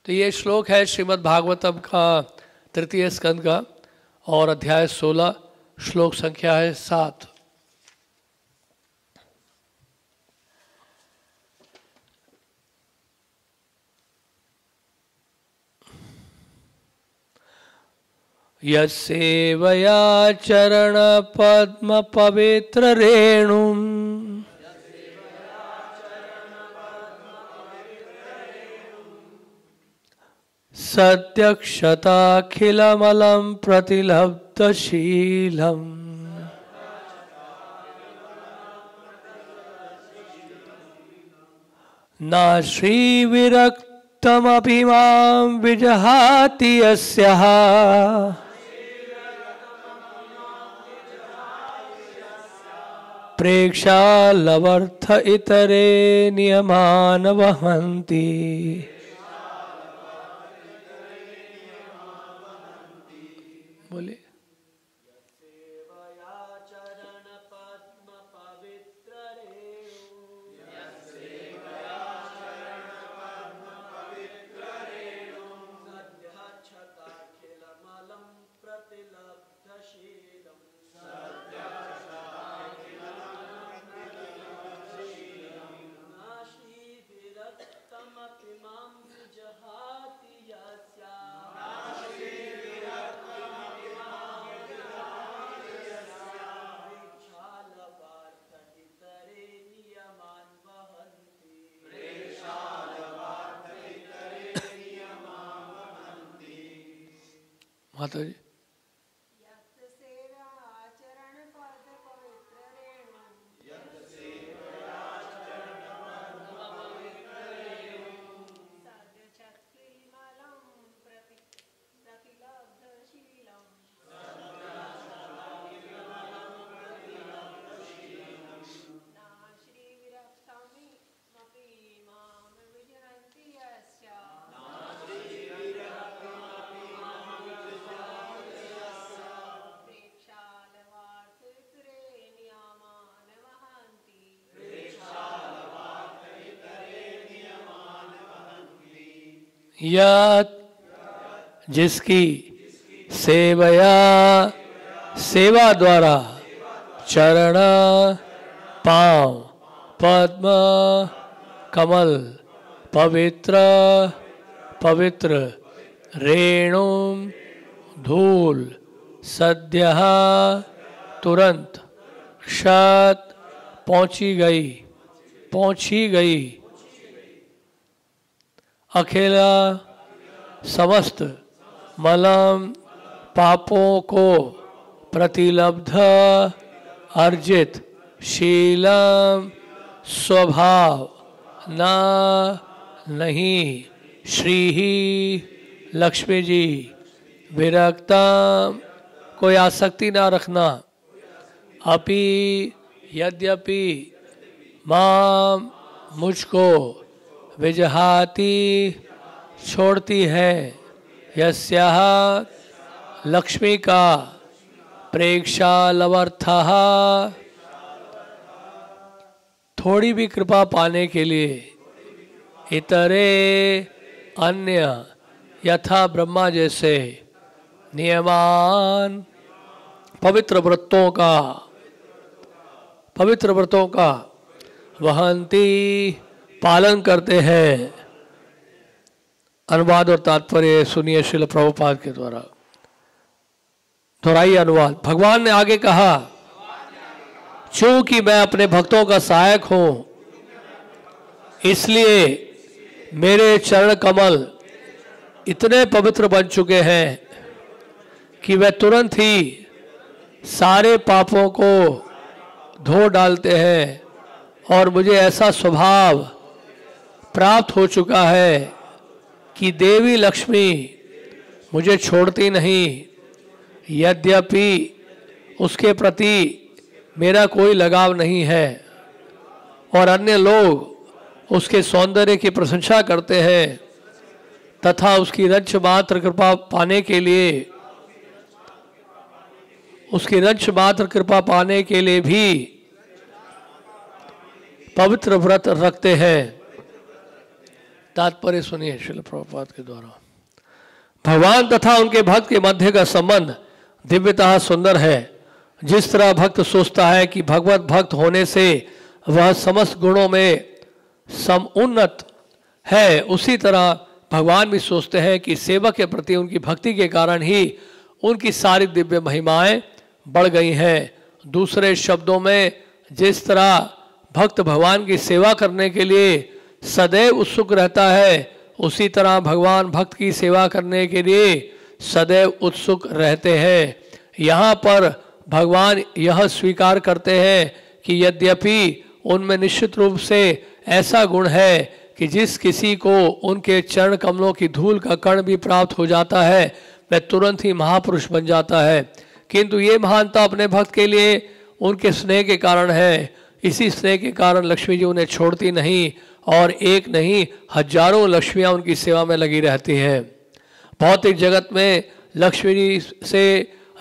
तो ये श्लोक है श्रीमद् भागवतम का तृतीय स्कंद का और अध्याय 16, श्लोक संख्या है 7। यस्सेवया चरण पद्म पवित्र रेणुम् सत्यक्षताखिलमलं प्रतिलब्धशीलम् न श्रीविरक्तमपि मां विजहाति यस्यः प्रेक्षालवर्थ इतरे नियमान वहन्ति। बोले माता जी यत् जिसकी सेवया सेवा द्वारा चरण पांव पद्म कमल पवित्र पवित्र रेणु धूल सद्यः तुरंत क्षत पहुंची गई अकेला समस्त मलम पापों को प्रतिलब्ध अर्जित शीलम स्वभाव नहीं श्री ही लक्ष्मी जी विरक्ता कोई आसक्ति ना रखना अपि यद्यपि मां मुझको विजहाती छोड़ती है यस्याः लक्ष्मी का प्रेक्षालवर्थः थोड़ी भी कृपा पाने के लिए इतरे अन्य यथा ब्रह्मा जैसे नियमान पवित्र व्रतों का वहंती पालन करते हैं। अनुवाद और तात्पर्य सुनिए श्रील प्रभुपाद के द्वारा। दोहराई अनुवाद। भगवान ने आगे कहा, चूंकि मैं अपने भक्तों का सहायक हूं इसलिए मेरे चरण कमल इतने पवित्र बन चुके हैं कि वे तुरंत ही सारे पापों को धो डालते हैं और मुझे ऐसा स्वभाव प्राप्त हो चुका है कि देवी लक्ष्मी मुझे छोड़ती नहीं। यद्यपि उसके प्रति मेरा कोई लगाव नहीं है और अन्य लोग उसके सौंदर्य की प्रशंसा करते हैं तथा उसकी रंच मात्र कृपा पाने के लिए भी पवित्र व्रत रखते हैं। तात्पर्य सुनिए श्रील प्रभुपाद के द्वारा। भगवान तथा उनके भक्त के मध्य का संबंध दिव्यतः सुंदर है। जिस तरह भक्त सोचता है कि भगवत भक्त होने से वह समस्त गुणों में समुन्नत है, उसी तरह भगवान भी सोचते हैं कि सेवक के प्रति उनकी भक्ति के कारण ही उनकी सारी दिव्य महिमाएं बढ़ गई हैं। दूसरे शब्दों में, जिस तरह भक्त भगवान की सेवा करने के लिए सदैव उत्सुक रहता है, उसी तरह भगवान भक्त की सेवा करने के लिए सदैव उत्सुक रहते हैं। यहाँ पर भगवान यह स्वीकार करते हैं कि यद्यपि उनमें निश्चित रूप से ऐसा गुण है कि जिस किसी को उनके चरण कमलों की धूल का कण भी प्राप्त हो जाता है वह तुरंत ही महापुरुष बन जाता है, किंतु ये महानता अपने भक्त के लिए उनके स्नेह के कारण है। इसी स्नेह के कारण लक्ष्मी जी उन्हें छोड़ती नहीं और एक नहीं हजारों लक्ष्मियां उनकी सेवा में लगी रहती हैं। भौतिक जगत में लक्ष्मी जी से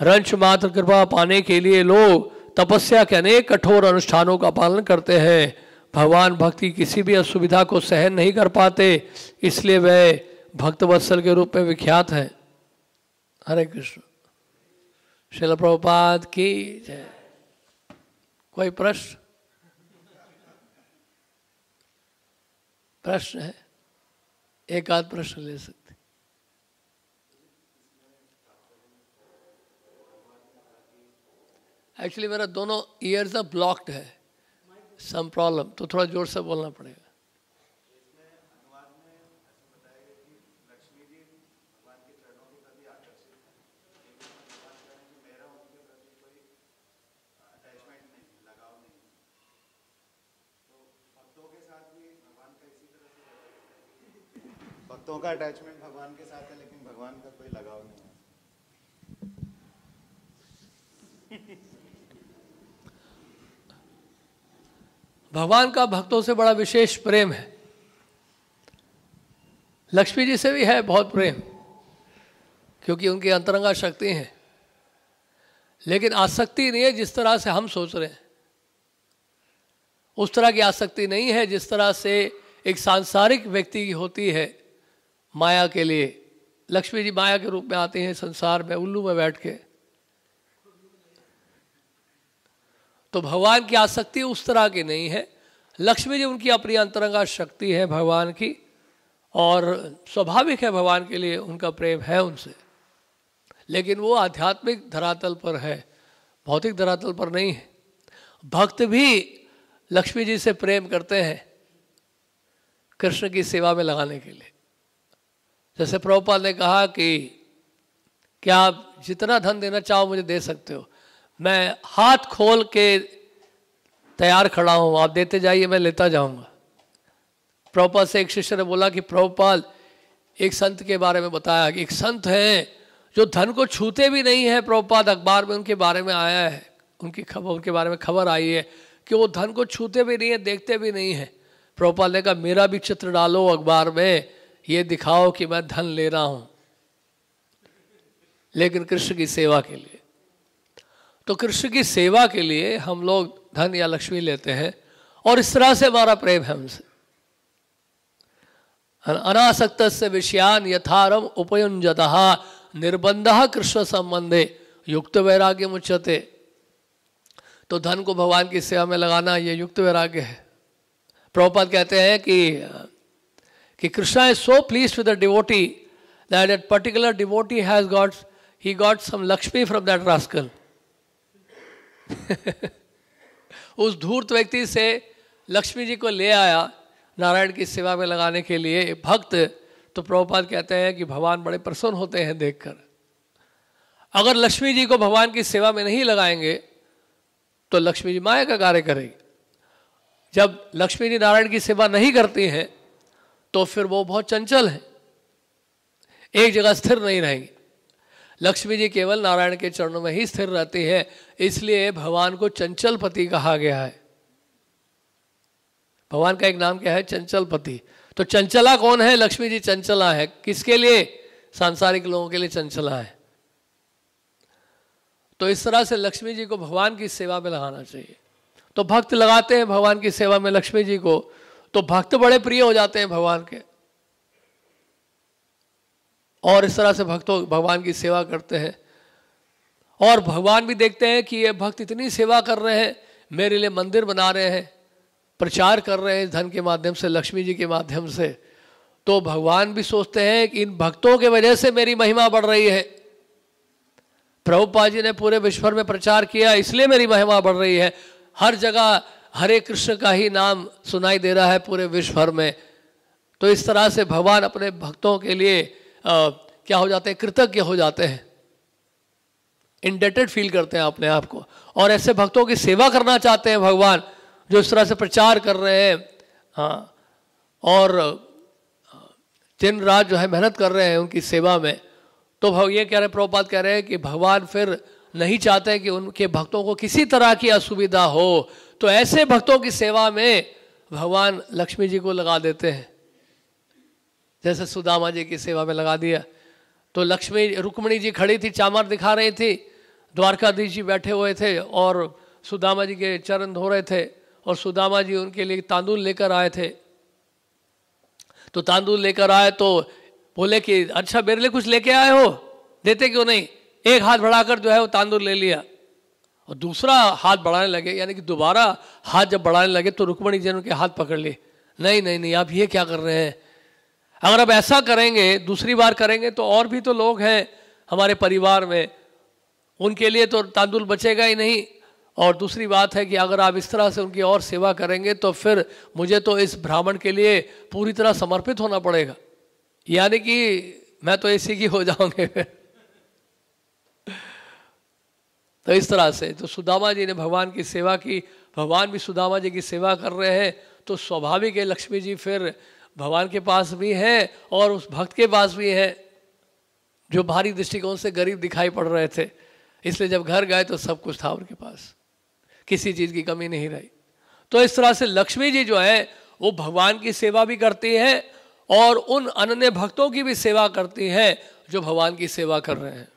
रंश मात्र कृपा पाने के लिए लोग तपस्या के अनेक कठोर अनुष्ठानों का पालन करते हैं। भगवान भक्ति किसी भी असुविधा को सहन नहीं कर पाते, इसलिए वह भक्त वत्सल के रूप में विख्यात है। हरे कृष्ण। श्रील प्रभुपाद की जय। कोई प्रश्न? प्रश्न है? एक आध प्रश्न ले सकते। एक्चुअली मेरा दोनों ईयर्स ब्लॉक्ड है, सम प्रॉब्लम, तो थोड़ा जोर से बोलना पड़ेगा। भक्तों का अटैचमेंट भगवान के साथ है, लेकिन भगवान का कोई लगाव नहीं है। भगवान का भक्तों से बड़ा विशेष प्रेम है। लक्ष्मी जी से भी है बहुत प्रेम, क्योंकि उनकी अंतरंगा शक्ति है, लेकिन आसक्ति नहीं है जिस तरह से हम सोच रहे हैं। उस तरह की आसक्ति नहीं है जिस तरह से एक सांसारिक व्यक्ति की होती है माया के लिए। लक्ष्मी जी माया के रूप में आती हैं संसार में, उल्लू में बैठ के। तो भगवान की आसक्ति उस तरह की नहीं है। लक्ष्मी जी उनकी अपनी अंतरंगा शक्ति है भगवान की, और स्वाभाविक है भगवान के लिए उनका प्रेम है उनसे, लेकिन वो आध्यात्मिक धरातल पर है, भौतिक धरातल पर नहीं है। भक्त भी लक्ष्मी जी से प्रेम करते हैं कृष्ण की सेवा में लगाने के लिए। जैसे प्रभुपाद ने कहा कि क्या आप जितना धन देना चाहो मुझे दे सकते हो, मैं हाथ खोल के तैयार खड़ा हूँ, आप देते जाइए मैं लेता जाऊँगा। प्रभुपाद से एक शिष्य ने बोला कि प्रभुपाद एक संत के बारे में बताया कि एक संत हैं जो धन को छूते भी नहीं है। प्रभुपाद अखबार में उनके बारे में आया है, उनके बारे में खबर आई है कि वो धन को छूते भी नहीं है, देखते भी नहीं है। प्रभुपाद ने कहा मेरा भी चित्र डालो अखबार में, ये दिखाओ कि मैं धन ले रहा हूँ, लेकिन कृष्ण की सेवा के लिए। तो कृष्ण की सेवा के लिए हम लोग धन या लक्ष्मी लेते हैं, और इस तरह से हमारा प्रेम है उनसे। अनासक्त विषयान यथारम उपयुंजतः निर्बंधः कृष्ण संबंधे युक्त वैराग्य मुच्यते। तो धन को भगवान की सेवा में लगाना ये युक्त वैराग्य है। प्रभुपाद कहते हैं कि Krishna is so pleased with the devotee that particular devotee has got some Lakshmi from that rascal. उस धूर्त व्यक्ति से लक्ष्मी जी को ले आया नारायण की सेवा में लगाने के लिए भक्त। तो प्रभुपाद कहते हैं कि भगवान बड़े प्रसन्न होते हैं देखकर। अगर लक्ष्मी जी को भगवान की सेवा में नहीं लगाएंगे तो लक्ष्मी जी माया का कार्य करेगी। जब लक्ष्मी जी नारायण की सेवा नहीं करती हैं तो फिर वो बहुत चंचल हैं, एक जगह स्थिर नहीं रहेंगी। लक्ष्मी जी केवल नारायण के चरणों में ही स्थिर रहती है, इसलिए भगवान को चंचलपति कहा गया है। भगवान का एक नाम क्या है? चंचलपति। तो चंचला कौन है? लक्ष्मी जी चंचला है। किसके लिए? सांसारिक लोगों के लिए चंचला है। तो इस तरह से लक्ष्मी जी को भगवान की सेवा में लगाना चाहिए। तो भक्त लगाते हैं भगवान की सेवा में लक्ष्मी जी को, तो भक्त बड़े प्रिय हो जाते हैं भगवान के। और इस तरह से भक्तों भगवान की सेवा करते हैं। और भगवान भी देखते हैं कि ये भक्त इतनी सेवा कर रहे हैं, मेरे लिए मंदिर बना रहे हैं, प्रचार कर रहे हैं धन के माध्यम से, लक्ष्मी जी के माध्यम से, तो भगवान भी सोचते हैं कि इन भक्तों के वजह से मेरी महिमा बढ़ रही है। प्रभुपाद जी ने पूरे विश्व भर में प्रचार किया, इसलिए मेरी महिमा बढ़ रही है। हर जगह हरे कृष्ण का ही नाम सुनाई दे रहा है पूरे विश्व भर में। तो इस तरह से भगवान अपने भक्तों के लिए क्या हो जाते हैं, कृतज्ञ हो जाते हैं, इंडेटेड फील करते हैं अपने आप को, और ऐसे भक्तों की सेवा करना चाहते हैं भगवान, जो इस तरह से प्रचार कर रहे हैं। हाँ, और दिन रात जो है मेहनत कर रहे हैं उनकी सेवा में। तो ये कह रहे, प्रभुपाद कह रहे हैं कि भगवान फिर नहीं चाहते कि उनके भक्तों को किसी तरह की असुविधा हो, तो ऐसे भक्तों की सेवा में भगवान लक्ष्मी जी को लगा देते हैं। जैसे सुदामा जी की सेवा में लगा दिया, तो लक्ष्मी रुक्मिणी जी खड़ी थी, चामर दिखा रही थी, द्वारकाधीश जी बैठे हुए थे और सुदामा जी के चरण धो रहे थे, और सुदामा जी उनके लिए तांदूल लेकर आए थे। तो तांदूल लेकर आए तो बोले कि अच्छा मेरे लिए कुछ लेके आए हो, देते क्यों नहीं। एक हाथ बढ़ाकर जो है वो तांदूल ले लिया, और दूसरा हाथ बढ़ाने लगे, यानी कि दोबारा हाथ जब बढ़ाने लगे तो रुक्मिणी जी ने उनके हाथ पकड़ लिए। नहीं नहीं नहीं, आप ये क्या कर रहे हैं, अगर आप ऐसा करेंगे, दूसरी बार करेंगे तो और भी तो लोग हैं हमारे परिवार में, उनके लिए तो तांदूल बचेगा ही नहीं। और दूसरी बात है कि अगर आप इस तरह से उनकी और सेवा करेंगे तो फिर मुझे तो इस ब्राह्मण के लिए पूरी तरह समर्पित होना पड़ेगा, यानी कि मैं तो इसी की हो जाऊंगे फिर। तो इस तरह से तो सुदामा जी ने भगवान की सेवा की, भगवान भी सुदामा जी की सेवा कर रहे हैं, तो स्वाभाविक है लक्ष्मी जी फिर भगवान के पास भी हैं और उस भक्त के पास भी हैं जो बाहरी दृष्टिकोण से गरीब दिखाई पड़ रहे थे। इसलिए जब घर गए तो सब कुछ था उनके पास, किसी चीज़ की कमी नहीं रही। तो इस तरह से लक्ष्मी जी जो है वो भगवान की सेवा भी करती है और उन अनन्य भक्तों की भी सेवा करती है जो भगवान की सेवा कर रहे हैं।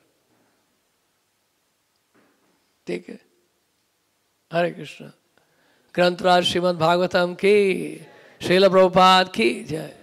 ठीक है, हरे कृष्ण। ग्रंथराज श्रीमद् भागवतम की, श्रील प्रभुपाद की जय।